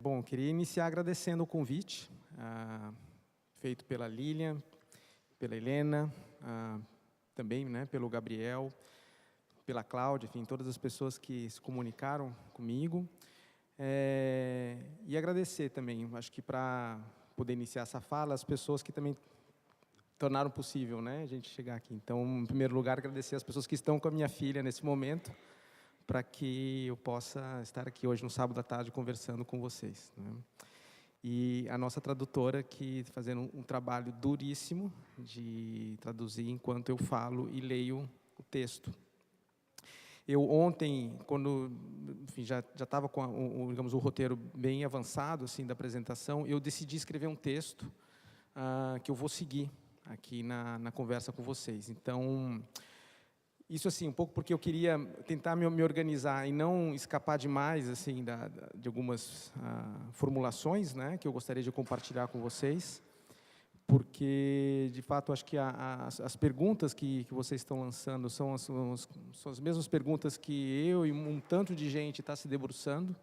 Bom, queria iniciar agradecendo o convite feito pela Lilian, pela Helena, também, né, pelo Gabriel, pela Cláudia, enfim, todas as pessoas que se comunicaram comigo. E agradecer também, acho que para poder iniciar essa fala, as pessoas que também tornaram possível, né, a gente chegar aqui. Então, em primeiro lugar, agradecer as pessoas que estão com a minha filha nesse momento, para que eu possa estar aqui hoje, no sábado à tarde, conversando com vocês, né? E a nossa tradutora, que fazendo um trabalho duríssimo de traduzir enquanto eu falo e leio o texto. Eu ontem, quando enfim, já estava com digamos, o roteiro bem avançado assim, da apresentação, eu decidi escrever um texto que eu vou seguir aqui na conversa com vocês. Então, isso assim, um pouco porque eu queria tentar me organizar e não escapar demais assim, de algumas formulações, né, que eu gostaria de compartilhar com vocês, porque, de fato, acho que as perguntas que vocês estão lançando são as mesmas perguntas que eu e um tanto de gente está se debruçando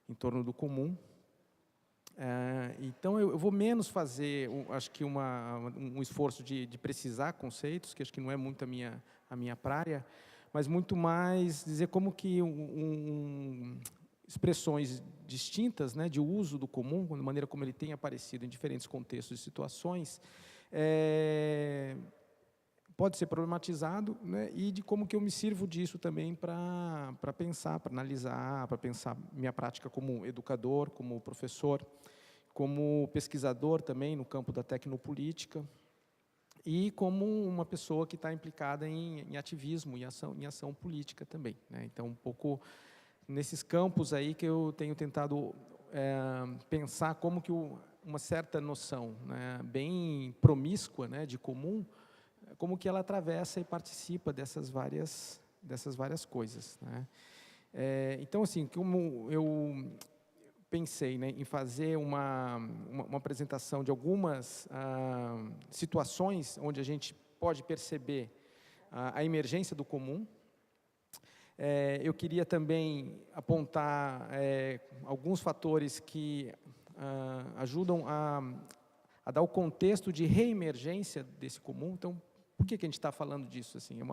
em torno do comum. Então, eu vou menos fazer, acho que um esforço de precisar conceitos, que acho que não é muito a minha praia, mas muito mais dizer como que expressões distintas, né, de uso do comum, da maneira como ele tem aparecido em diferentes contextos e situações, pode ser problematizado, né, e de como que eu me sirvo disso também para pensar, para analisar, para pensar minha prática como educador, como professor, como pesquisador também no campo da tecnopolítica e como uma pessoa que está implicada em ativismo, em ação política também, né? Então, um pouco nesses campos aí que eu tenho tentado pensar como que uma certa noção, né, bem promíscua, né, de comum, como que ela atravessa e participa dessas várias coisas, né? Então, assim, como eu pensei, né, em fazer uma apresentação de algumas situações onde a gente pode perceber a emergência do comum. Eu queria também apontar alguns fatores que ajudam a dar o contexto de reemergência desse comum. Então, por que a gente está falando disso? Assim, é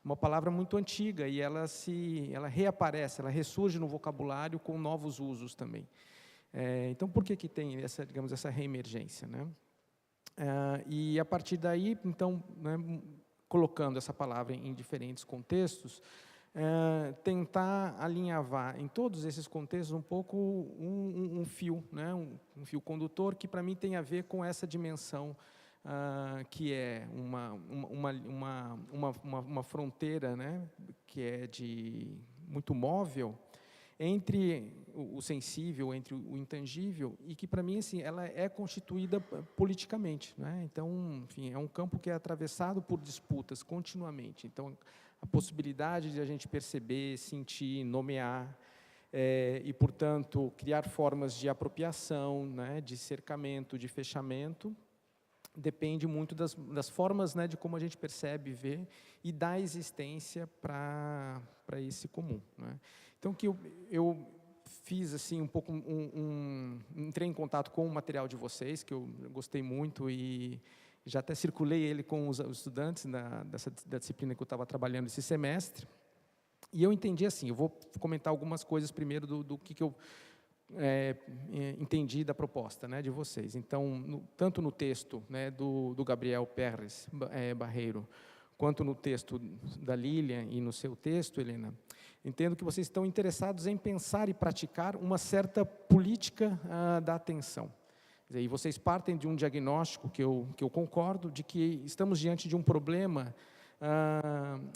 uma palavra muito antiga e ela reaparece, ela ressurge no vocabulário com novos usos também. Então, por que tem essa reemergência, né? E a partir daí, então, né, colocando essa palavra em diferentes contextos, tentar alinhavar em todos esses contextos um pouco um fio, né, um fio condutor que para mim tem a ver com essa dimensão que é uma fronteira, né, que é muito móvel entre o sensível, entre o intangível, e que para mim assim ela é constituída politicamente, né? Então, enfim, é um campo que é atravessado por disputas continuamente. Então, a possibilidade de a gente perceber, sentir, nomear e, portanto, criar formas de apropriação, né, de cercamento, de fechamento, depende muito das formas, né, de como a gente percebe, vê e dá existência para esse comum, né? Então, que eu fiz assim um pouco entrei em contato com o material de vocês, que eu gostei muito e já até circulei ele com os estudantes da disciplina que eu estava trabalhando esse semestre. E eu entendi assim, eu vou comentar algumas coisas primeiro do que eu entendi da proposta, né, de vocês. Então, tanto no texto, né, do Gabriel Pérez Barreiro, quanto no texto da Lilian e no seu texto, Helena, entendo que vocês estão interessados em pensar e praticar uma certa política da atenção. E vocês partem de um diagnóstico que eu concordo, de que estamos diante de um problema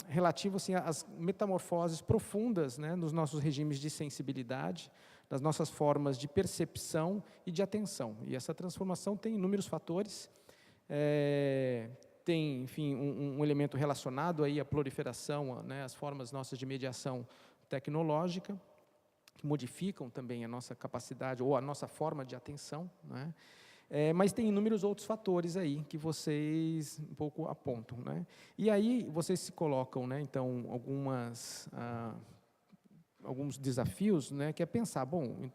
relativo assim, às metamorfoses profundas, né, nos nossos regimes de sensibilidade, das nossas formas de percepção e de atenção. E essa transformação tem inúmeros fatores, tem, enfim, um elemento relacionado aí à proliferação, né, às formas nossas de mediação tecnológica, que modificam também a nossa capacidade ou a nossa forma de atenção, né? Mas tem inúmeros outros fatores aí que vocês um pouco apontam, né? E aí vocês se colocam, né, então, alguns desafios, né, que é pensar, bom,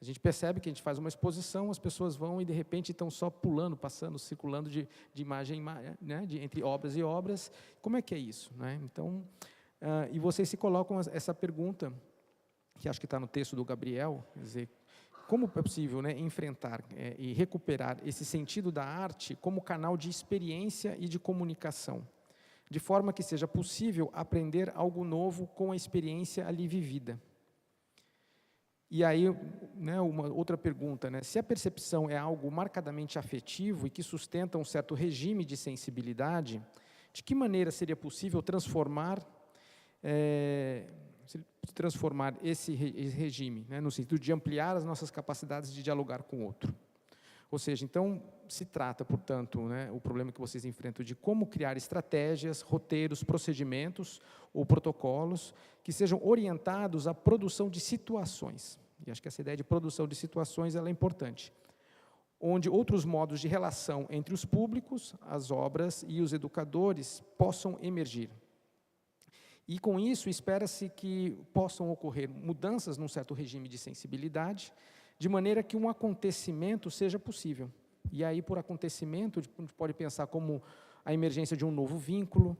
A gente percebe que a gente faz uma exposição, as pessoas vão e, de repente, estão só pulando, passando, circulando de imagem em imagem, né, entre obras e obras. Como é que é isso, né? Então, e vocês se colocam essa pergunta, que acho que está no texto do Gabriel, quer dizer, como é possível, né, enfrentar e recuperar esse sentido da arte como canal de experiência e de comunicação, de forma que seja possível aprender algo novo com a experiência ali vivida. E aí, né, uma outra pergunta, né, se a percepção é algo marcadamente afetivo e que sustenta um certo regime de sensibilidade, de que maneira seria possível transformar esse regime, né, no sentido de ampliar as nossas capacidades de dialogar com o outro? Ou seja, então, se trata, portanto, né, o problema que vocês enfrentam de como criar estratégias, roteiros, procedimentos ou protocolos que sejam orientados à produção de situações. E acho que essa ideia de produção de situações ela é importante. Onde outros modos de relação entre os públicos, as obras e os educadores possam emergir. E, com isso, espera-se que possam ocorrer mudanças num certo regime de sensibilidade, de maneira que um acontecimento seja possível. E aí, por acontecimento, a gente pode pensar como a emergência de um novo vínculo,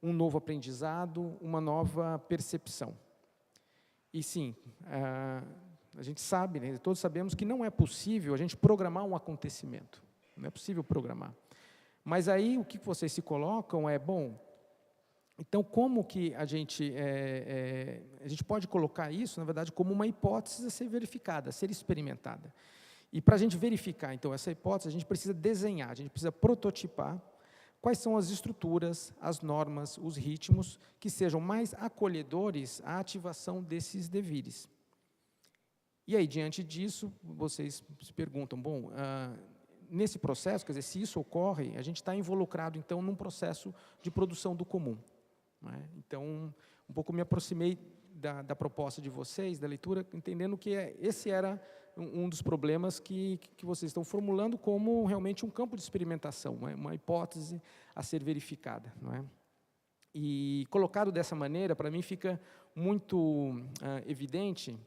um novo aprendizado, uma nova percepção. E sim, a gente sabe, né, todos sabemos que não é possível a gente programar um acontecimento. Não é possível programar. Mas aí, o que vocês se colocam é, bom, então, como que a gente pode colocar isso, na verdade, como uma hipótese a ser verificada, a ser experimentada. E para a gente verificar, então, essa hipótese, a gente precisa desenhar, a gente precisa prototipar quais são as estruturas, as normas, os ritmos que sejam mais acolhedores à ativação desses devires. E aí, diante disso, vocês se perguntam, bom, nesse processo, quer dizer, se isso ocorre, a gente está involucrado, então, num processo de produção do comum. Então, um pouco me aproximei da proposta de vocês, da leitura, entendendo que esse era um dos problemas que vocês estão formulando como realmente um campo de experimentação, uma hipótese a ser verificada. Não é? E, colocado dessa maneira, para mim fica muito evidente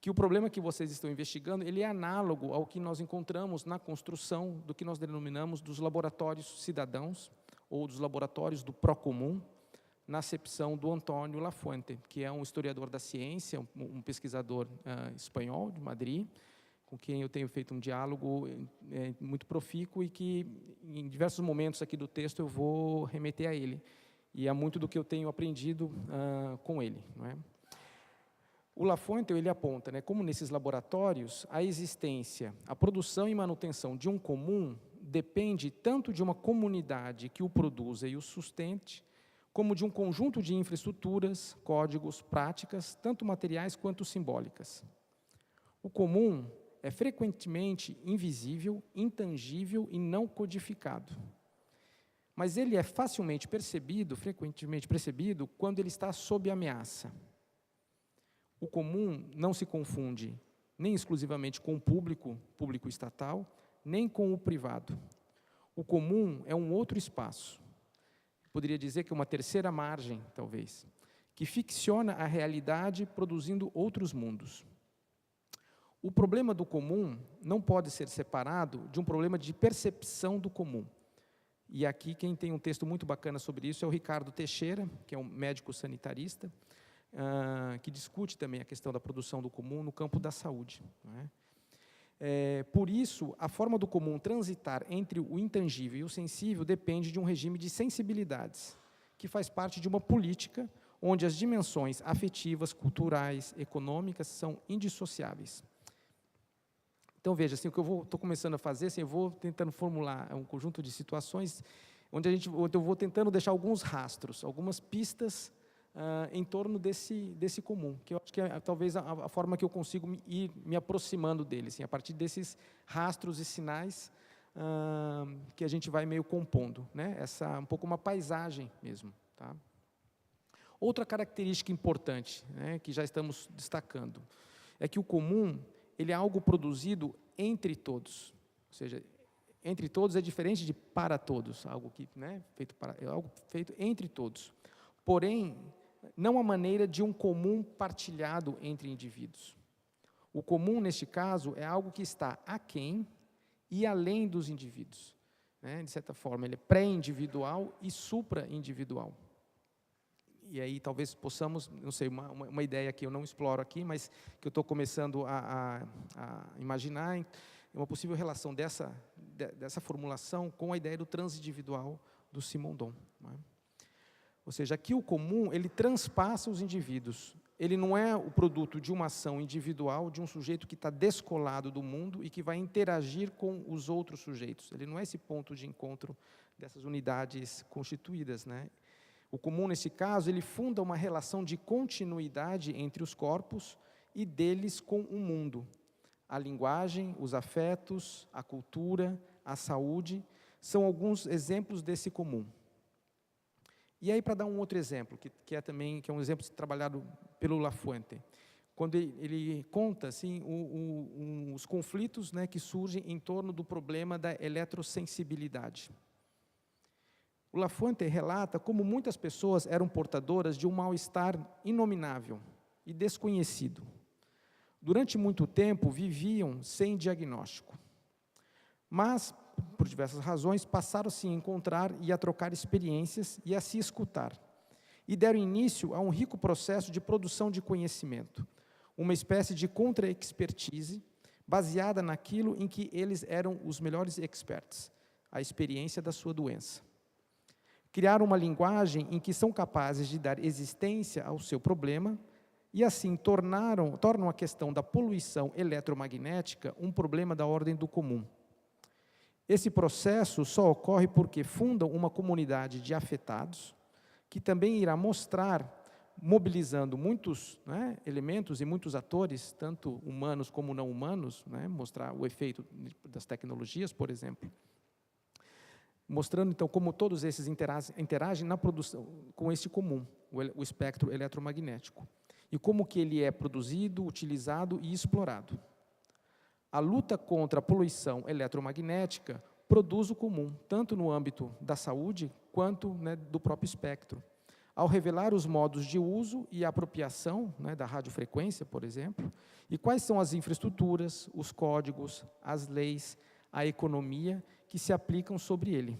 que o problema que vocês estão investigando, ele é análogo ao que nós encontramos na construção do que nós denominamos dos laboratórios cidadãos, ou dos laboratórios do Procomum, na acepção do Antônio Lafuente, que é um historiador da ciência, um pesquisador espanhol de Madrid, com quem eu tenho feito um diálogo muito profícuo e que, em diversos momentos aqui do texto, eu vou remeter a ele. E é muito do que eu tenho aprendido com ele. Não é? O Lafuente, ele aponta, né, como nesses laboratórios, a existência, a produção e manutenção de um comum depende tanto de uma comunidade que o produza e o sustente, como de um conjunto de infraestruturas, códigos, práticas, tanto materiais quanto simbólicas. O comum é frequentemente invisível, intangível e não codificado. Mas ele é facilmente percebido, frequentemente percebido, quando ele está sob ameaça. O comum não se confunde nem exclusivamente com o público estatal, nem com o privado. O comum é um outro espaço. Poderia dizer que é uma terceira margem, talvez, que ficciona a realidade produzindo outros mundos. O problema do comum não pode ser separado de um problema de percepção do comum. E aqui quem tem um texto muito bacana sobre isso é o Ricardo Teixeira, que é um médico sanitarista, que discute também a questão da produção do comum no campo da saúde. Não é? Por isso, a forma do comum transitar entre o intangível e o sensível depende de um regime de sensibilidades, que faz parte de uma política onde as dimensões afetivas, culturais, econômicas são indissociáveis. Então, veja, assim, o que eu estou começando a fazer, assim, eu vou tentando formular um conjunto de situações onde eu vou tentando deixar alguns rastros, algumas pistas em torno desse comum, que eu acho que é talvez a forma que eu consigo ir me aproximando dele, assim, a partir desses rastros e sinais que a gente vai meio compondo, né? Um pouco uma paisagem mesmo. Tá? Outra característica importante, né, que já estamos destacando, é que o comum ele é algo produzido entre todos, ou seja, entre todos é diferente de para todos, algo que, né, é algo feito entre todos. Porém, não a maneira de um comum partilhado entre indivíduos. O comum, neste caso, é algo que está aquém e além dos indivíduos, né? De certa forma, ele é pré-individual e supra-individual. E aí talvez possamos, não sei, uma ideia que eu não exploro aqui, mas que eu estou começando a imaginar, uma possível relação dessa formulação com a ideia do transindividual do Simondon, né? Ou seja, aqui o comum, ele transpassa os indivíduos. Ele não é o produto de uma ação individual, de um sujeito que está descolado do mundo e que vai interagir com os outros sujeitos. Ele não é esse ponto de encontro dessas unidades constituídas, né? O comum, nesse caso, ele funda uma relação de continuidade entre os corpos e deles com o mundo. A linguagem, os afetos, a cultura, a saúde, são alguns exemplos desse comum. E aí, para dar um outro exemplo, que é um exemplo trabalhado pelo Lafuente, quando ele conta assim, os conflitos, né, que surgem em torno do problema da eletrosensibilidade. O Lafuente relata como muitas pessoas eram portadoras de um mal-estar inominável e desconhecido. Durante muito tempo, viviam sem diagnóstico. Mas, por diversas razões, passaram a se encontrar e a trocar experiências e a se escutar. E deram início a um rico processo de produção de conhecimento, uma espécie de contra-expertise, baseada naquilo em que eles eram os melhores experts, a experiência da sua doença. Criaram uma linguagem em que são capazes de dar existência ao seu problema e, assim, tornam a questão da poluição eletromagnética um problema da ordem do comum. Esse processo só ocorre porque fundam uma comunidade de afetados, que também irá mostrar, mobilizando muitos, né, elementos e muitos atores, tanto humanos como não humanos, né, mostrar o efeito das tecnologias, por exemplo, mostrando, então, como todos esses interagem na produção com esse comum, o espectro eletromagnético, e como que ele é produzido, utilizado e explorado. A luta contra a poluição eletromagnética produz o comum, tanto no âmbito da saúde, quanto, né, do próprio espectro. Ao revelar os modos de uso e apropriação, né, da radiofrequência, por exemplo, e quais são as infraestruturas, os códigos, as leis, a economia que se aplicam sobre ele.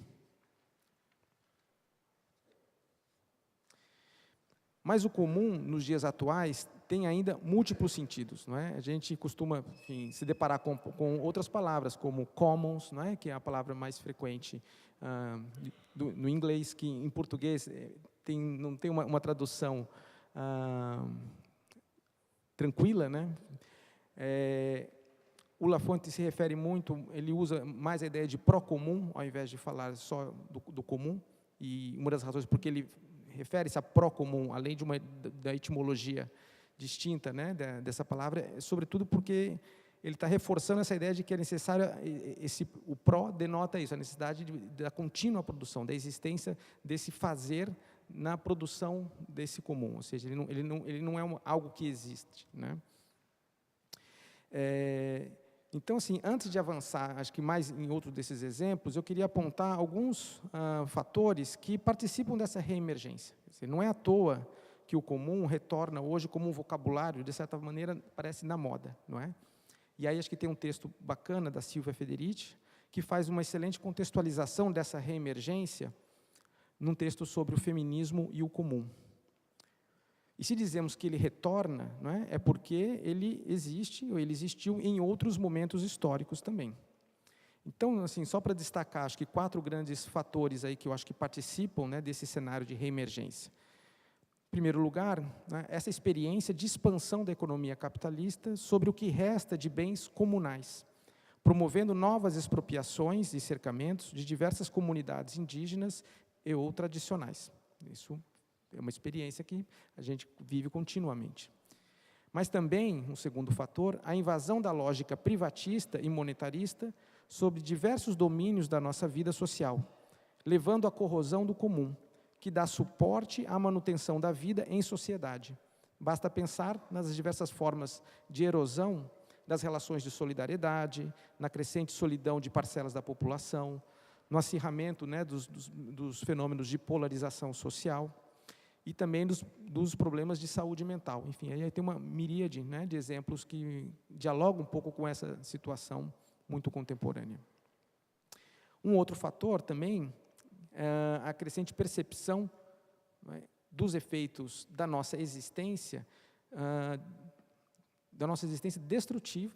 Mas o comum, nos dias atuais, tem ainda múltiplos sentidos, não é? A gente costuma, enfim, se deparar com outras palavras, como commons, não é? Que é a palavra mais frequente no inglês, que em português não tem uma tradução tranquila, né? O Lafuente se refere muito, ele usa mais a ideia de pró-comum, ao invés de falar só do comum, e uma das razões porque ele refere-se a pró-comum, além de da etimologia distinta, né, dessa palavra, é sobretudo porque ele está reforçando essa ideia de que é necessário, o pró denota isso, a necessidade da contínua produção, da existência desse fazer na produção desse comum, ou seja, ele não é algo que existe, né? Então, assim, antes de avançar, acho que mais em outro desses exemplos, eu queria apontar alguns fatores que participam dessa reemergência. Não é à toa que o comum retorna hoje como um vocabulário, de certa maneira, parece na moda, não é? E aí acho que tem um texto bacana da Silvia Federici, que faz uma excelente contextualização dessa reemergência num texto sobre o feminismo e o comum. E se dizemos que ele retorna, não é? É porque ele existe, ou ele existiu em outros momentos históricos também. Então, assim, só para destacar, acho que 4 grandes fatores aí que eu acho que participam, né, desse cenário de reemergência. Em primeiro lugar, né, essa experiência de expansão da economia capitalista sobre o que resta de bens comunais, promovendo novas expropriações e cercamentos de diversas comunidades indígenas e ou tradicionais. Isso é uma experiência que a gente vive continuamente. Mas também, um segundo fator, a invasão da lógica privatista e monetarista sobre diversos domínios da nossa vida social, levando à corrosão do comum, que dá suporte à manutenção da vida em sociedade. Basta pensar nas diversas formas de erosão das relações de solidariedade, na crescente solidão de parcelas da população, no acirramento, né, dos fenômenos de polarização social. e também dos problemas de saúde mental. Enfim, aí tem uma miríade, né, de exemplos que dialogam um pouco com essa situação muito contemporânea. Um outro fator também é a crescente percepção, né, dos efeitos da nossa existência destrutiva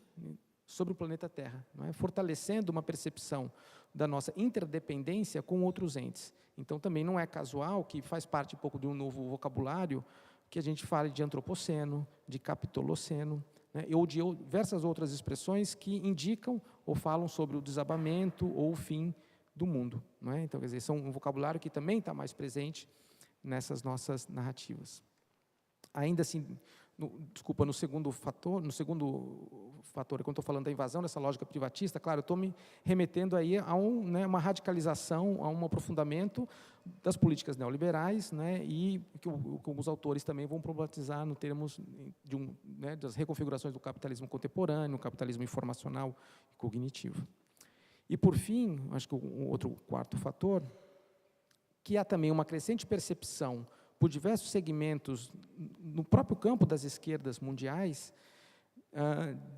sobre o planeta Terra, não é? Fortalecendo uma percepção da nossa interdependência com outros entes. Então, também não é casual que faz parte um pouco de um novo vocabulário que a gente fale de antropoceno, de capitoloceno, né, ou de diversas outras expressões que indicam ou falam sobre o desabamento ou o fim do mundo. Não é? Então, quer dizer, são um vocabulário que também está mais presente nessas nossas narrativas. Ainda assim, no segundo fator, quando estou falando da invasão, dessa lógica privatista, claro, eu estou me remetendo aí a uma radicalização, a um aprofundamento das políticas neoliberais, né, e que os autores também vão problematizar no termos das reconfigurações do capitalismo contemporâneo, capitalismo informacional e cognitivo. E, por fim, acho que um outro quarto fator, que há também uma crescente percepção por diversos segmentos no próprio campo das esquerdas mundiais,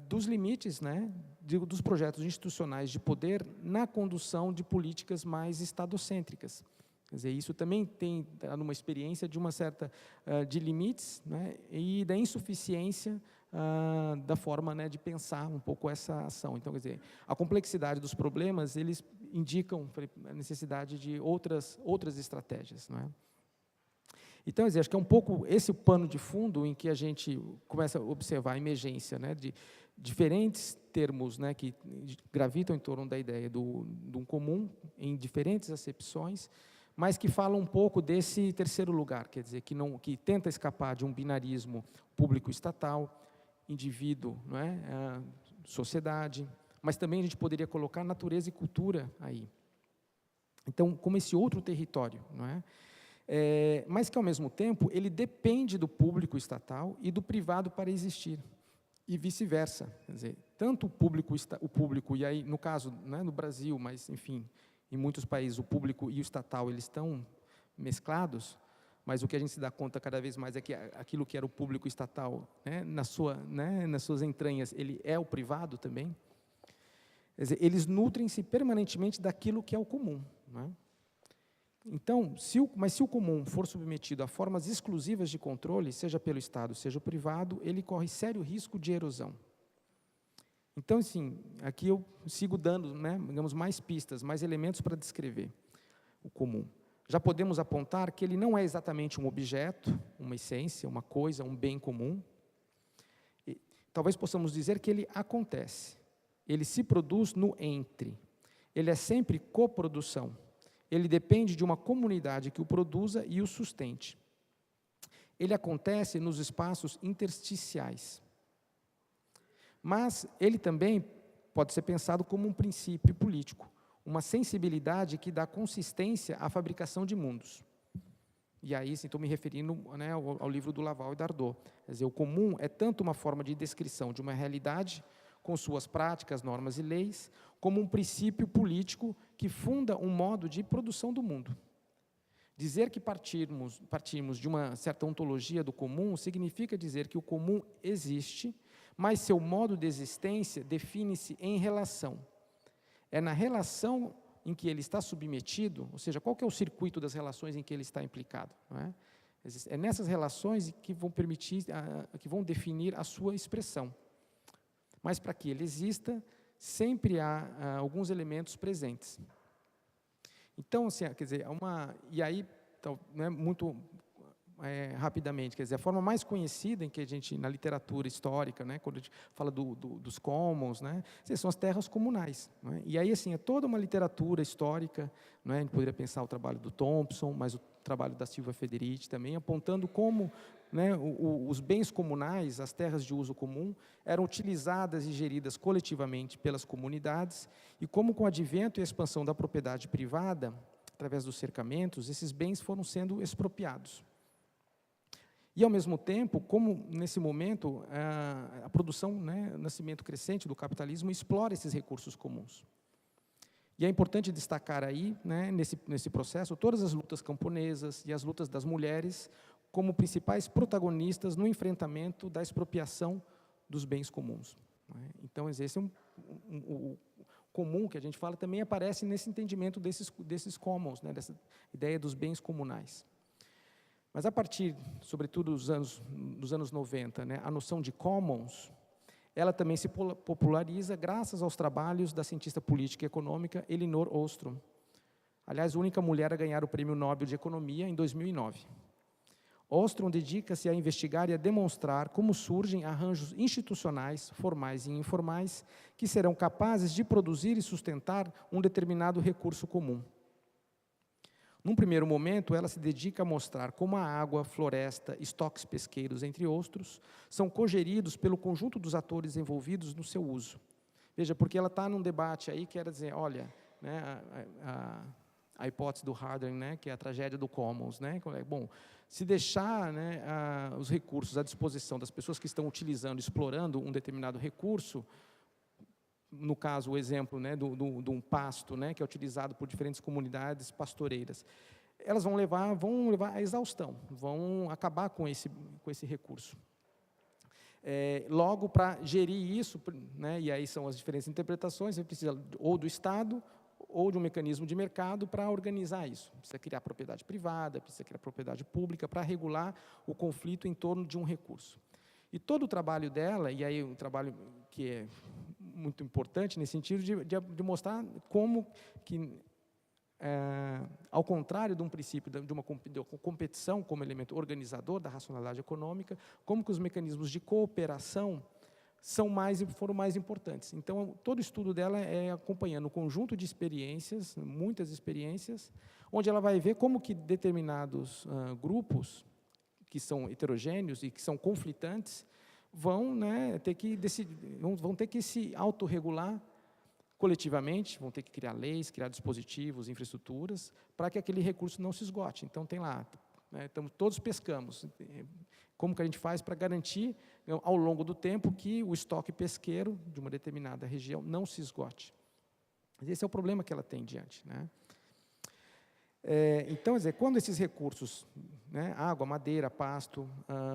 dos limites, né, dos projetos institucionais de poder na condução de políticas mais estadocêntricas. Quer dizer, isso também tem uma experiência de uma certa de limites, né, e da insuficiência da forma, né, de pensar um pouco essa ação. Então, quer dizer, a complexidade dos problemas, eles indicam a necessidade de outras estratégias, não é? Então, acho que é um pouco esse o pano de fundo em que a gente começa a observar a emergência, né, de diferentes termos, né, que gravitam em torno da ideia de um comum, em diferentes acepções, mas que falam um pouco desse terceiro lugar, quer dizer, que tenta escapar de um binarismo público-estatal, indivíduo, não é, sociedade, mas também a gente poderia colocar natureza e cultura aí. Então, como esse outro território, não é? Mas que, ao mesmo tempo, ele depende do público estatal e do privado para existir, e vice-versa. Quer dizer, tanto o público, e aí, no caso, né, no Brasil, mas, enfim, em muitos países, o público e o estatal, eles estão mesclados, mas o que a gente se dá conta cada vez mais é que aquilo que era o público estatal, né, nas suas entranhas, ele é o privado também. Quer dizer, eles nutrem-se permanentemente daquilo que é o comum, não é? Então, se o comum for submetido a formas exclusivas de controle, seja pelo Estado, seja o privado, ele corre sério risco de erosão. Então, assim, aqui eu sigo dando, né, digamos, mais pistas, mais elementos para descrever o comum. Já podemos apontar que ele não é exatamente um objeto, uma essência, uma coisa, um bem comum. E talvez possamos dizer que ele acontece. Ele se produz no entre. Ele é sempre coprodução. Ele depende de uma comunidade que o produza e o sustente. Ele acontece nos espaços intersticiais. Mas ele também pode ser pensado como um princípio político, uma sensibilidade que dá consistência à fabricação de mundos. E aí, estou me referindo, né, ao livro do Laval e Dardot. Quer dizer, o comum é tanto uma forma de descrição de uma realidade, com suas práticas, normas e leis, como um princípio político que funda um modo de produção do mundo. Dizer que partimos de uma certa ontologia do comum significa dizer que o comum existe, mas seu modo de existência define-se em relação. É na relação em que ele está submetido, ou seja, qual que é o circuito das relações em que ele está implicado, não é? É nessas relações que vão que vão definir a sua expressão. Mas para que ele exista, sempre há alguns elementos presentes. Então, assim, quer dizer, e aí, né, muito rapidamente, quer dizer, a forma mais conhecida em que a gente, na literatura histórica, né, quando a gente fala dos commons, né, são as terras comunais, né? E aí, assim, é toda uma literatura histórica, né, a gente poderia pensar o trabalho do Thompson, mas o trabalho da Silvia Federici também, apontando como, né, os bens comunais, as terras de uso comum, eram utilizadas e geridas coletivamente pelas comunidades, e como, com o advento e a expansão da propriedade privada, através dos cercamentos, esses bens foram sendo expropriados. E, ao mesmo tempo, como, nesse momento, a produção, né, o nascimento crescente do capitalismo explora esses recursos comuns. E é importante destacar aí, né, nesse processo, todas as lutas camponesas e as lutas das mulheres como principais protagonistas no enfrentamento da expropriação dos bens comuns. Então, esse é o comum que a gente fala, também aparece nesse entendimento desses commons, né, dessa ideia dos bens comunais. Mas, a partir, sobretudo, dos anos 90, né, a noção de commons, ela também se populariza graças aos trabalhos da cientista política e econômica Elinor Ostrom. Aliás, a única mulher a ganhar o Prêmio Nobel de Economia em 2009. Ostrom dedica-se a investigar e a demonstrar como surgem arranjos institucionais, formais e informais, que serão capazes de produzir e sustentar um determinado recurso comum. Num primeiro momento, ela se dedica a mostrar como a água, floresta, estoques pesqueiros, entre outros, são cogeridos pelo conjunto dos atores envolvidos no seu uso. Veja, porque ela está num debate aí que era dizer, olha, né, a hipótese do Harding, né, que é a tragédia do commons, né, bom, se deixar, né, os recursos à disposição das pessoas que estão utilizando, explorando um determinado recurso, no caso, o exemplo, né, de um pasto, né, que é utilizado por diferentes comunidades pastoreiras, elas vão levar à exaustão, vão acabar com esse recurso. Logo, para gerir isso, né, e aí são as diferentes interpretações, você precisa ou do Estado ou de um mecanismo de mercado para organizar isso. Precisa criar propriedade privada, precisa criar propriedade pública para regular o conflito em torno de um recurso. E todo o trabalho dela, e aí um trabalho que é muito importante nesse sentido, de mostrar como que, ao contrário de um princípio de uma competição como elemento organizador da racionalidade econômica, como que os mecanismos de cooperação foram mais importantes. Então, todo o estudo dela é acompanhando um conjunto de experiências, muitas experiências, onde ela vai ver como que determinados grupos, que são heterogêneos e que são conflitantes, vão, né, ter que se autorregular coletivamente, vão ter que criar leis, criar dispositivos, infraestruturas, para que aquele recurso não se esgote. Então, tem lá, né, todos pescamos. Como que a gente faz para garantir, ao longo do tempo, que o estoque pesqueiro de uma determinada região não se esgote? Esse é o problema que ela tem diante, né? Então, quer dizer, quando esses recursos, né, água, madeira, pasto,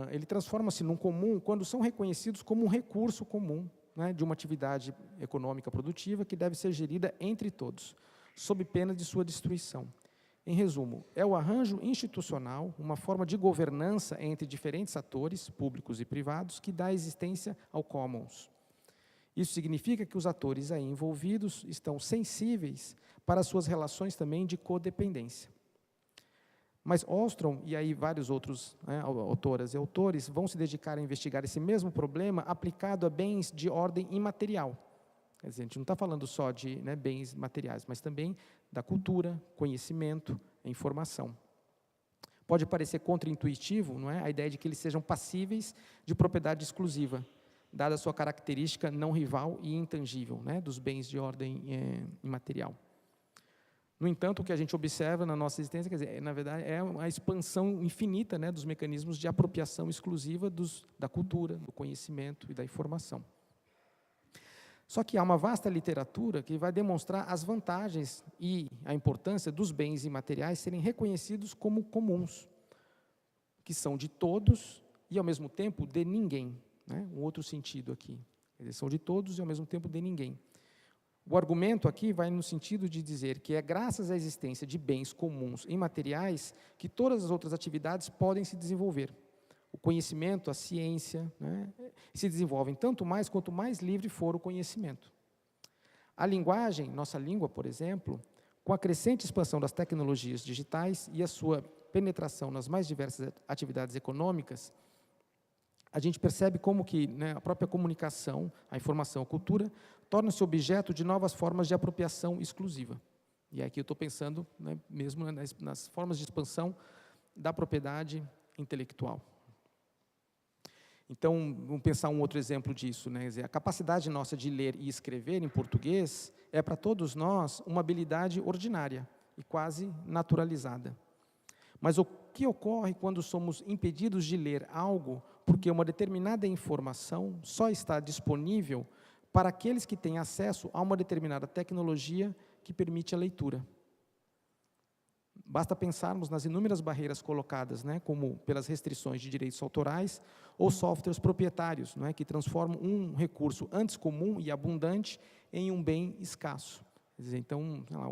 ele transforma-se num comum quando são reconhecidos como um recurso comum, né, de uma atividade econômica produtiva que deve ser gerida entre todos, sob pena de sua destruição. Em resumo, é o arranjo institucional, uma forma de governança entre diferentes atores, públicos e privados, que dá existência ao commons. Isso significa que os atores aí envolvidos estão sensíveis para as suas relações também de codependência. Mas Ostrom, e aí vários outros, né, autoras e autores, vão se dedicar a investigar esse mesmo problema aplicado a bens de ordem imaterial. Quer dizer, a gente não está falando só de, né, bens materiais, mas também da cultura, conhecimento, informação. Pode parecer contraintuitivo, não é, a ideia de que eles sejam passíveis de propriedade exclusiva, dada a sua característica não rival e intangível, né, dos bens de ordem imaterial. No entanto, o que a gente observa na nossa existência, quer dizer, na verdade, é a expansão infinita, né, dos mecanismos de apropriação exclusiva da cultura, do conhecimento e da informação. Só que há uma vasta literatura que vai demonstrar as vantagens e a importância dos bens imateriais serem reconhecidos como comuns, que são de todos e, ao mesmo tempo, de ninguém. Né? Um outro sentido aqui. Eles são de todos e, ao mesmo tempo, de ninguém. O argumento aqui vai no sentido de dizer que é graças à existência de bens comuns imateriais que todas as outras atividades podem se desenvolver. O conhecimento, a ciência, né, se desenvolvem tanto mais quanto mais livre for o conhecimento. A linguagem, nossa língua, por exemplo, com a crescente expansão das tecnologias digitais e a sua penetração nas mais diversas atividades econômicas, a gente percebe como que, né, a própria comunicação, a informação, a cultura, torna-se objeto de novas formas de apropriação exclusiva. E aqui eu estou pensando, né, mesmo nas formas de expansão da propriedade intelectual. Então, vamos pensar um outro exemplo disso, né? Quer dizer, a capacidade nossa de ler e escrever em português é, para todos nós, uma habilidade ordinária e quase naturalizada. Mas o que ocorre quando somos impedidos de ler algo porque uma determinada informação só está disponível para aqueles que têm acesso a uma determinada tecnologia que permite a leitura? Basta pensarmos nas inúmeras barreiras colocadas, né, como pelas restrições de direitos autorais ou softwares proprietários, não é, que transformam um recurso antes comum e abundante em um bem escasso. Quer dizer, então, sei lá,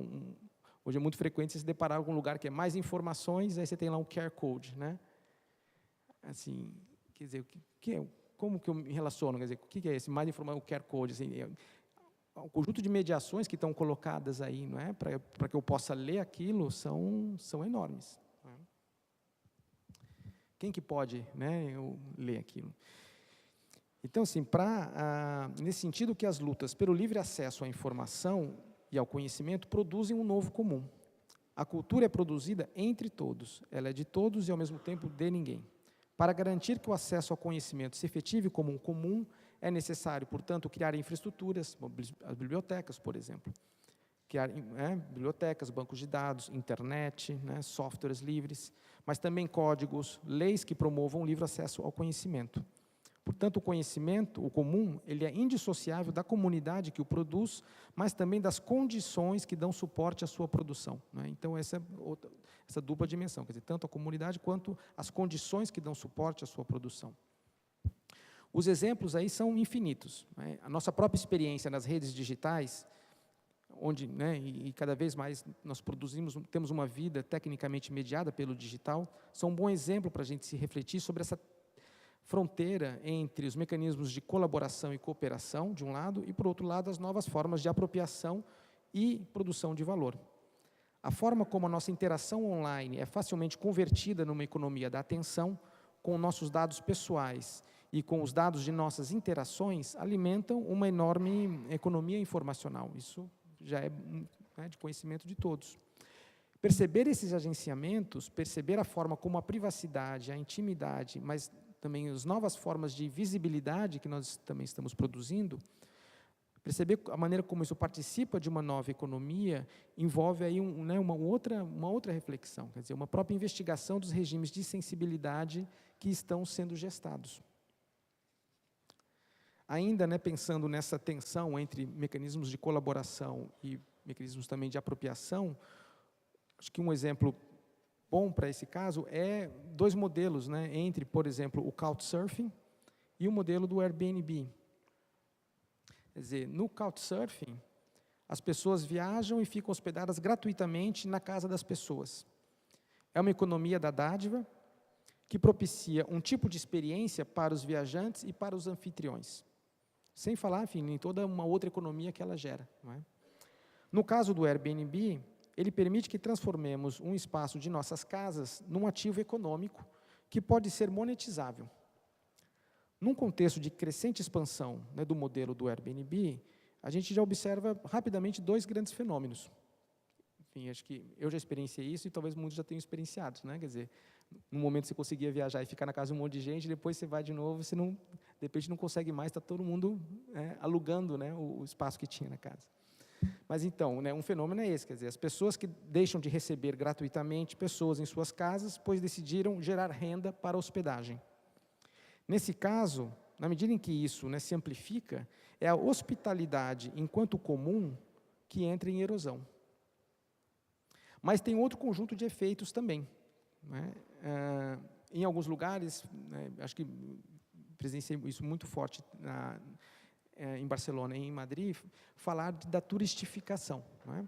hoje é muito frequente você se deparar com um lugar que é mais informações, aí você tem lá um QR Code, né? Assim, quer dizer, como que eu me relaciono? Quer dizer, o que é esse mais informação, o QR Code? Assim, o conjunto de mediações que estão colocadas aí, não é, para que eu possa ler aquilo, são enormes. Não é? Quem que pode, né, eu ler aquilo? Então, assim, nesse sentido que as lutas pelo livre acesso à informação e ao conhecimento produzem um novo comum. A cultura é produzida entre todos, ela é de todos e, ao mesmo tempo, de ninguém. Para garantir que o acesso ao conhecimento se efetive como um comum, é necessário, portanto, criar infraestruturas, as bibliotecas, por exemplo. Criar bibliotecas, bancos de dados, internet, né, softwares livres, mas também códigos, leis que promovam o livre acesso ao conhecimento. Portanto, o conhecimento, o comum, ele é indissociável da comunidade que o produz, mas também das condições que dão suporte à sua produção, né? Então, essa dupla dimensão, quer dizer, tanto a comunidade quanto as condições que dão suporte à sua produção. Os exemplos aí são infinitos, né? A nossa própria experiência nas redes digitais, onde, né, e cada vez mais nós temos uma vida tecnicamente mediada pelo digital, são um bom exemplo para a gente se refletir sobre essa fronteira entre os mecanismos de colaboração e cooperação, de um lado, e, por outro lado, as novas formas de apropriação e produção de valor. A forma como a nossa interação online é facilmente convertida numa economia da atenção, com nossos dados pessoais e com os dados de nossas interações, alimentam uma enorme economia informacional. Isso já é, né, de conhecimento de todos. Perceber esses agenciamentos, perceber a forma como a privacidade, a intimidade, mas também as novas formas de visibilidade que nós também estamos produzindo, perceber a maneira como isso participa de uma nova economia, envolve aí uma outra reflexão, quer dizer, uma própria investigação dos regimes de sensibilidade que estão sendo gestados. Ainda, né, pensando nessa tensão entre mecanismos de colaboração e mecanismos também de apropriação, acho que um exemplo bom para esse caso é dois modelos, né, entre, por exemplo, o Couchsurfing e o modelo do Airbnb. Quer dizer, no Couchsurfing, as pessoas viajam e ficam hospedadas gratuitamente na casa das pessoas. É uma economia da dádiva que propicia um tipo de experiência para os viajantes e para os anfitriões. Sem falar, enfim, em toda uma outra economia que ela gera, não é? No caso do Airbnb, ele permite que transformemos um espaço de nossas casas num ativo econômico que pode ser monetizável. Num contexto de crescente expansão, né, do modelo do Airbnb, a gente já observa rapidamente dois grandes fenômenos. Enfim, acho que eu já experienciei isso e talvez muitos já tenham experienciado, né? Quer dizer, no momento você conseguia viajar e ficar na casa de um monte de gente, depois você vai de novo, você não, de repente não consegue mais, está todo mundo alugando, né, o espaço que tinha na casa. Mas então, né, um fenômeno é esse, quer dizer, as pessoas que deixam de receber gratuitamente pessoas em suas casas, pois decidiram gerar renda para a hospedagem. Nesse caso, na medida em que isso, né, se amplifica, é a hospitalidade enquanto comum que entra em erosão. Mas tem outro conjunto de efeitos também, né? Em alguns lugares, né, acho que presenciei isso muito forte em Barcelona e em Madrid, falar da turistificação, não é?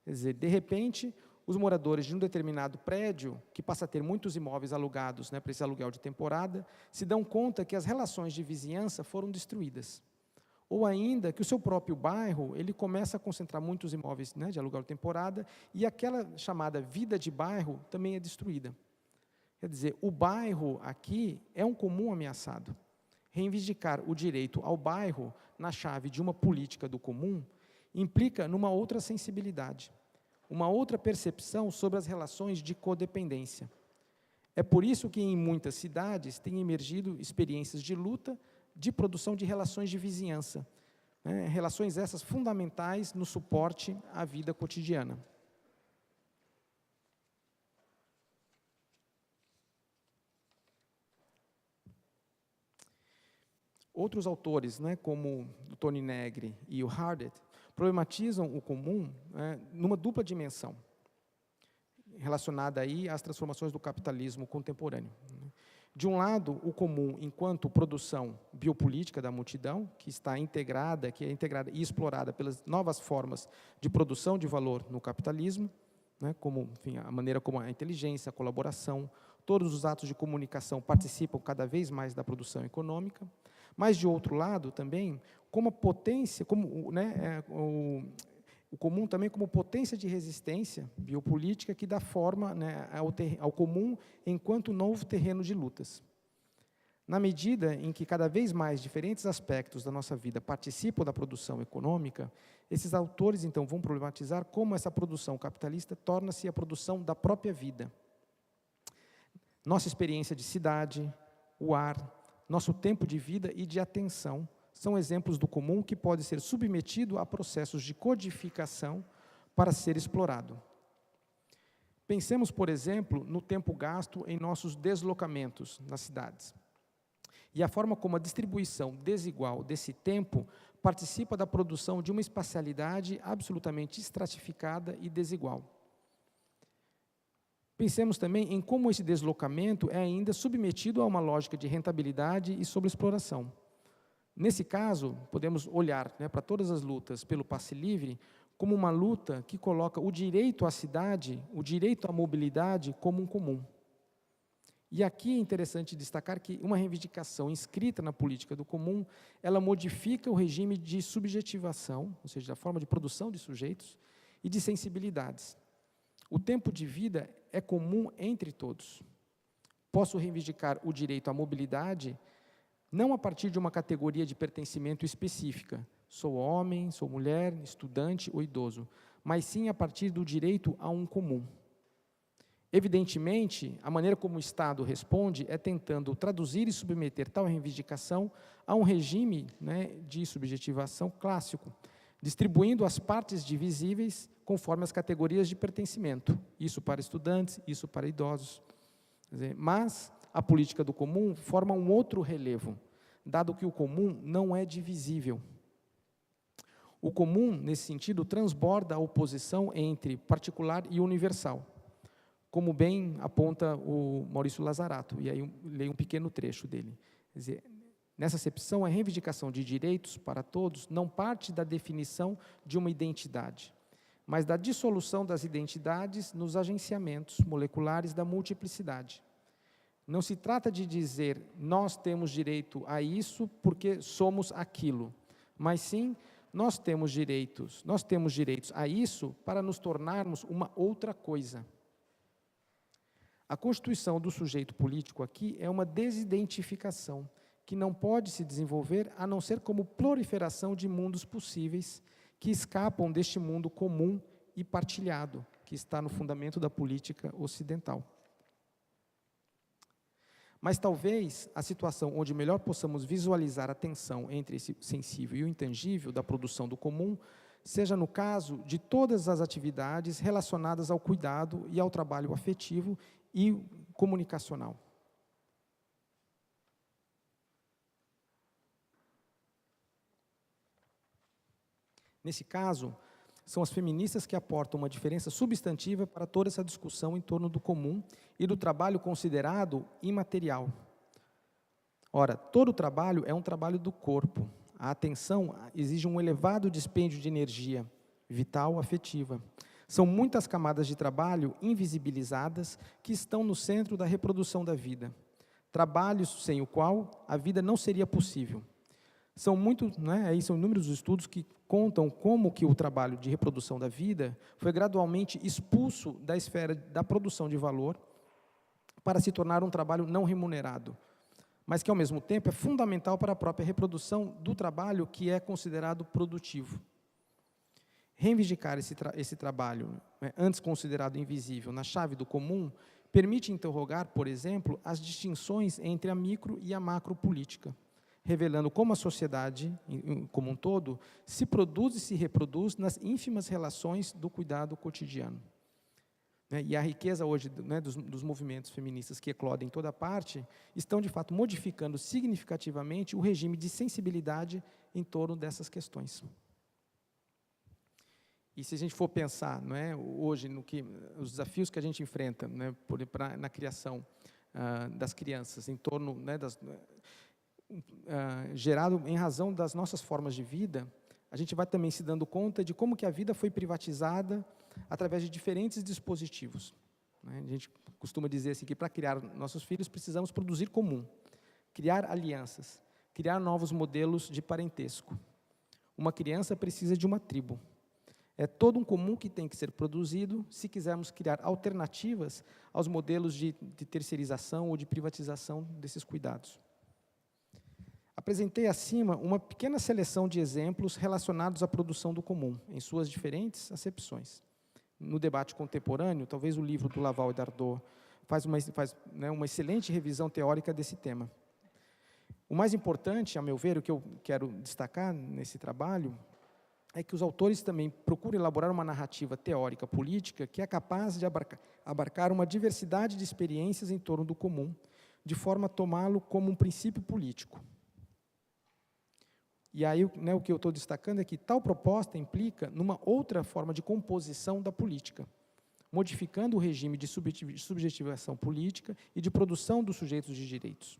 Quer dizer, de repente, os moradores de um determinado prédio, que passa a ter muitos imóveis alugados, né, para esse aluguel de temporada, se dão conta que as relações de vizinhança foram destruídas. Ou ainda que o seu próprio bairro, ele começa a concentrar muitos imóveis, né, de aluguel de temporada, e aquela chamada vida de bairro também é destruída. Quer dizer, o bairro aqui é um comum ameaçado. Reivindicar o direito ao bairro na chave de uma política do comum implica numa outra sensibilidade, uma outra percepção sobre as relações de codependência. É por isso que em muitas cidades têm emergido experiências de luta, de produção de relações de vizinhança, né, relações essas fundamentais no suporte à vida cotidiana. Outros autores, né, como o Tony Negri e o Hardet, problematizam o comum, né, numa dupla dimensão. relacionada aí às transformações do capitalismo contemporâneo. De um lado, o comum enquanto produção biopolítica da multidão, que é integrada e explorada pelas novas formas de produção de valor no capitalismo, né, como, enfim, a maneira como a inteligência, a colaboração, todos os atos de comunicação participam cada vez mais da produção econômica, mas, de outro lado, também, como a potência, o comum também como potência de resistência biopolítica que dá forma, né, ao comum enquanto novo terreno de lutas. Na medida em que cada vez mais diferentes aspectos da nossa vida participam da produção econômica, esses autores, então, vão problematizar como essa produção capitalista torna-se a produção da própria vida. Nossa experiência de cidade, o ar, nosso tempo de vida e de atenção são exemplos do comum que pode ser submetido a processos de codificação para ser explorado. Pensemos, por exemplo, no tempo gasto em nossos deslocamentos nas cidades. E a forma como a distribuição desigual desse tempo participa da produção de uma espacialidade absolutamente estratificada e desigual. Pensemos também em como esse deslocamento é ainda submetido a uma lógica de rentabilidade e sobreexploração. Nesse caso, podemos olhar, né, para todas as lutas pelo passe livre como uma luta que coloca o direito à cidade, o direito à mobilidade como um comum. E aqui é interessante destacar que uma reivindicação inscrita na política do comum, ela modifica o regime de subjetivação, ou seja, a forma de produção de sujeitos e de sensibilidades. O tempo de vida é comum entre todos. Posso reivindicar o direito à mobilidade não a partir de uma categoria de pertencimento específica, sou homem, sou mulher, estudante ou idoso, mas sim a partir do direito a um comum. Evidentemente, a maneira como o Estado responde é tentando traduzir e submeter tal reivindicação a um regime, né, de subjetivação clássico, distribuindo as partes divisíveis conforme as categorias de pertencimento, isso para estudantes, isso para idosos. Quer dizer, mas a política do comum forma um outro relevo, dado que o comum não é divisível. O comum, nesse sentido, transborda a oposição entre particular e universal, como bem aponta o Maurício Lazarato, e aí eu leio um pequeno trecho dele. Quer dizer, nessa acepção, a reivindicação de direitos para todos não parte da definição de uma identidade, mas da dissolução das identidades nos agenciamentos moleculares da multiplicidade. Não se trata de dizer, nós temos direito a isso porque somos aquilo, mas sim, nós temos direitos a isso para nos tornarmos uma outra coisa. A constituição do sujeito político aqui é uma desidentificação, que não pode se desenvolver a não ser como proliferação de mundos possíveis que escapam deste mundo comum e partilhado, que está no fundamento da política ocidental. Mas talvez a situação onde melhor possamos visualizar a tensão entre esse sensível e o intangível da produção do comum seja no caso de todas as atividades relacionadas ao cuidado e ao trabalho afetivo e comunicacional. Nesse caso, são as feministas que aportam uma diferença substantiva para toda essa discussão em torno do comum e do trabalho considerado imaterial. Ora, todo trabalho é um trabalho do corpo. A atenção exige um elevado dispêndio de energia vital, afetiva. São muitas camadas de trabalho invisibilizadas que estão no centro da reprodução da vida. Trabalhos sem o qual a vida não seria possível. São inúmeros estudos que contam como que o trabalho de reprodução da vida foi gradualmente expulso da esfera da produção de valor para se tornar um trabalho não remunerado, mas que, ao mesmo tempo, é fundamental para a própria reprodução do trabalho que é considerado produtivo. Reivindicar esse trabalho, antes considerado invisível, na chave do comum, permite interrogar, por exemplo, as distinções entre a micro e a macropolítica, revelando como a sociedade, como um todo, se produz e se reproduz nas ínfimas relações do cuidado cotidiano. E a riqueza hoje, dos movimentos feministas que eclodem em toda parte, estão, de fato, modificando significativamente o regime de sensibilidade em torno dessas questões. E se a gente for pensar, não é, hoje, os desafios que a gente enfrenta, né, na criação das crianças, em torno, né, gerado em razão das nossas formas de vida, a gente vai também se dando conta de como que a vida foi privatizada através de diferentes dispositivos. Né? A gente costuma dizer assim, que para criar nossos filhos precisamos produzir comum, criar alianças, criar novos modelos de parentesco. Uma criança precisa de uma tribo. É todo um comum que tem que ser produzido se quisermos criar alternativas aos modelos de terceirização ou de privatização desses cuidados. Apresentei acima uma pequena seleção de exemplos relacionados à produção do comum, em suas diferentes acepções. No debate contemporâneo, talvez o livro do Laval e Dardot faz uma excelente revisão teórica desse tema. O mais importante, a meu ver, o que eu quero destacar nesse trabalho, é que os autores também procuram elaborar uma narrativa teórica política que é capaz de abarcar uma diversidade de experiências em torno do comum, de forma a tomá-lo como um princípio político. E aí, né, o que eu estou destacando é que tal proposta implica numa outra forma de composição da política, modificando o regime de subjetivação política e de produção dos sujeitos de direitos.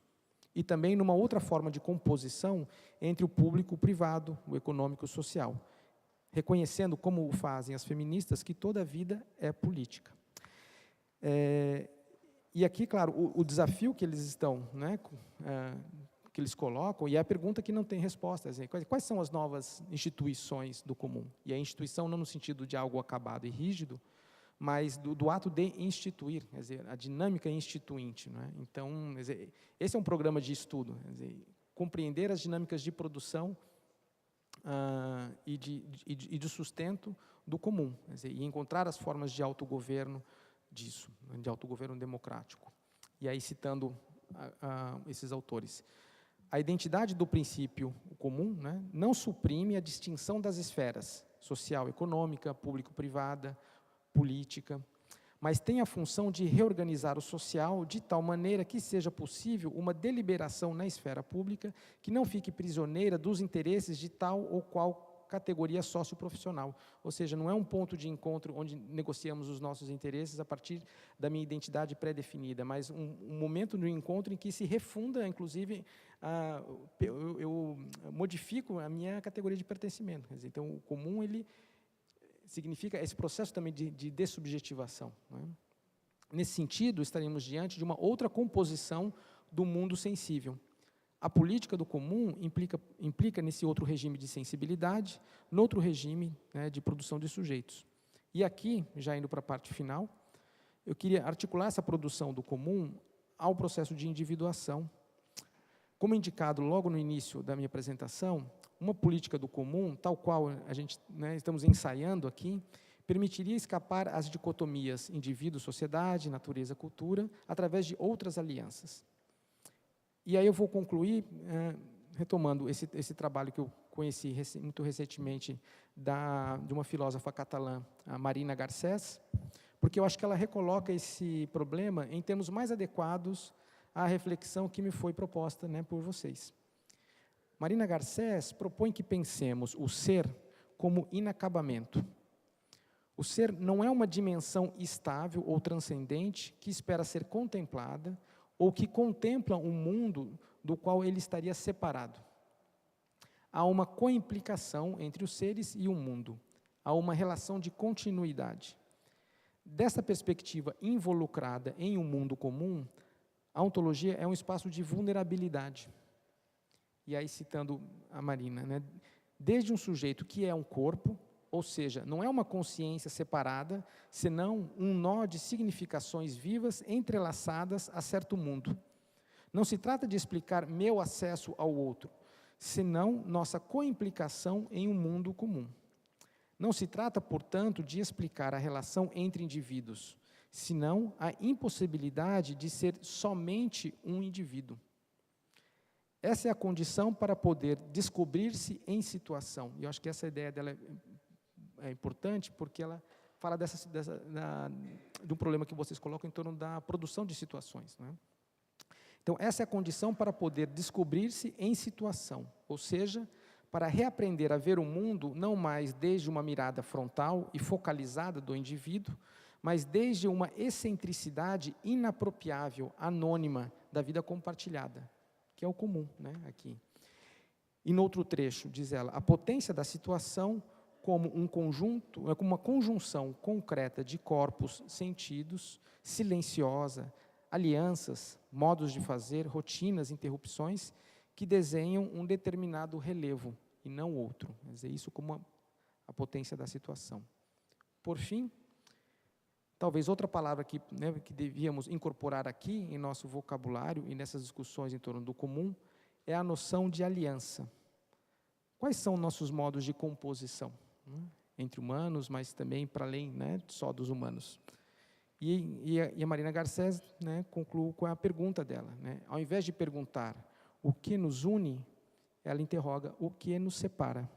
E também numa outra forma de composição entre o público e o privado, o econômico e o social, reconhecendo, como o fazem as feministas, que toda a vida é política. E aqui, claro, o desafio que eles estão, né, que eles colocam, e é a pergunta que não tem resposta, quais são as novas instituições do comum? E a instituição não no sentido de algo acabado e rígido, mas do ato de instituir, quer dizer, a dinâmica instituinte. Não é? Então, quer dizer, esse é um programa de estudo, quer dizer, compreender as dinâmicas de produção e de sustento do comum, quer dizer, e encontrar as formas de autogoverno disso, de autogoverno democrático. E aí, citando esses autores, a identidade do princípio comum, né, não suprime a distinção das esferas social, econômica, público-privada, política, mas tem a função de reorganizar o social de tal maneira que seja possível uma deliberação na esfera pública que não fique prisioneira dos interesses de tal ou qual categoria socioprofissional. Ou seja, não é um ponto de encontro onde negociamos os nossos interesses a partir da minha identidade pré-definida, mas um momento no encontro em que se refunda, inclusive, eu modifico a minha categoria de pertencimento. Quer dizer, então, o comum, ele significa esse processo também de dessubjetivação. Né? Nesse sentido, estaremos diante de uma outra composição do mundo sensível. A política do comum implica nesse outro regime de sensibilidade, no outro regime, né, de produção de sujeitos. E aqui, já indo para a parte final, eu queria articular essa produção do comum ao processo de individuação. Como indicado logo no início da minha apresentação, uma política do comum, tal qual a gente, né, estamos ensaiando aqui, permitiria escapar às dicotomias indivíduo-sociedade, natureza-cultura, através de outras alianças. E aí eu vou concluir retomando esse trabalho que eu conheci muito recentemente de uma filósofa catalã, a Marina Garcés, porque eu acho que ela recoloca esse problema em termos mais adequados à reflexão que me foi proposta, né, por vocês. Marina Garcés propõe que pensemos o ser como inacabamento. O ser não é uma dimensão estável ou transcendente que espera ser contemplada ou que contempla um mundo do qual ele estaria separado. Há uma coimplicação entre os seres e o mundo. Há uma relação de continuidade. Dessa perspectiva involucrada em um mundo comum, a ontologia é um espaço de vulnerabilidade. E aí, citando a Marina, né, desde um sujeito que é um corpo, ou seja, não é uma consciência separada, senão um nó de significações vivas entrelaçadas a certo mundo. Não se trata de explicar meu acesso ao outro, senão nossa coimplicação em um mundo comum. Não se trata, portanto, de explicar a relação entre indivíduos, senão a impossibilidade de ser somente um indivíduo. Essa é a condição para poder descobrir-se em situação. E eu acho que essa ideia dela é importante, porque ela fala de um problema que vocês colocam em torno da produção de situações. Né? Então, essa é a condição para poder descobrir-se em situação, ou seja, para reaprender a ver o mundo não mais desde uma mirada frontal e focalizada do indivíduo, mas desde uma excentricidade inapropriável, anônima, da vida compartilhada, que é o comum, né, aqui. E no outro trecho, diz ela, a potência da situação como um conjunto, como uma conjunção concreta de corpos, sentidos, silenciosa, alianças, modos de fazer, rotinas, interrupções, que desenham um determinado relevo e não outro. Quer dizer, isso como a potência da situação. Por fim, talvez outra palavra que, né, que devíamos incorporar aqui em nosso vocabulário e nessas discussões em torno do comum, é a noção de aliança. Quais são nossos modos de composição? Entre humanos, mas também para além, né, só dos humanos. E a Marina Garcés, né, conclui com a pergunta dela. Né, ao invés de perguntar o que nos une, ela interroga o que nos separa.